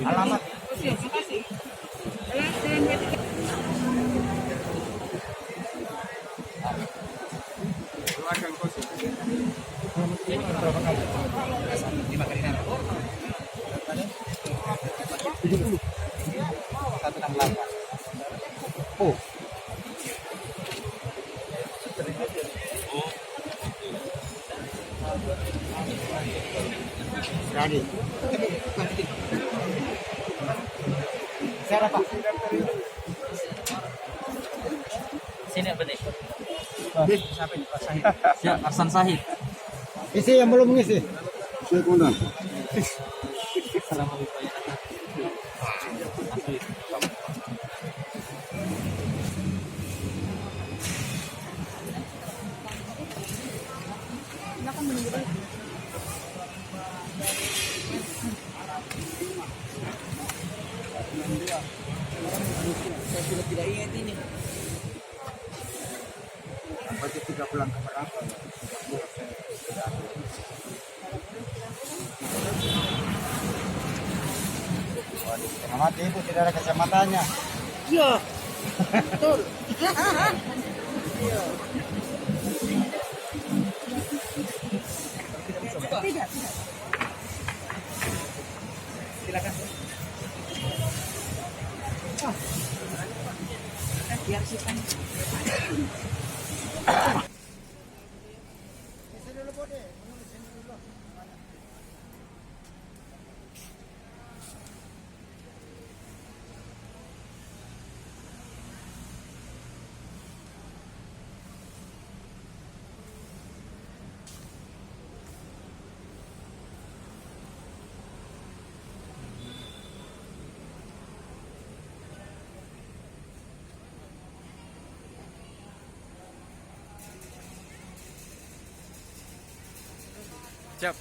Alamat. Oke, makasih. Jalan B3. Berapa kali? 5 kali nanti. 70. 168. Oh. Jadi. Siapa Pak? Sini apa nih? Siapa ini Pak Sahid? Siap, Arsan Sahid. Isi yang belum mengisi. Sekundan. Assalamualaikum. Tidak ingat ini. Bagi 3 bulan keberapa? Waduh, setengah mati ibu, tidak ada kacamatanya. Iya. Betul. Iya. Tidak. Silakan. Biar simpan. Siap.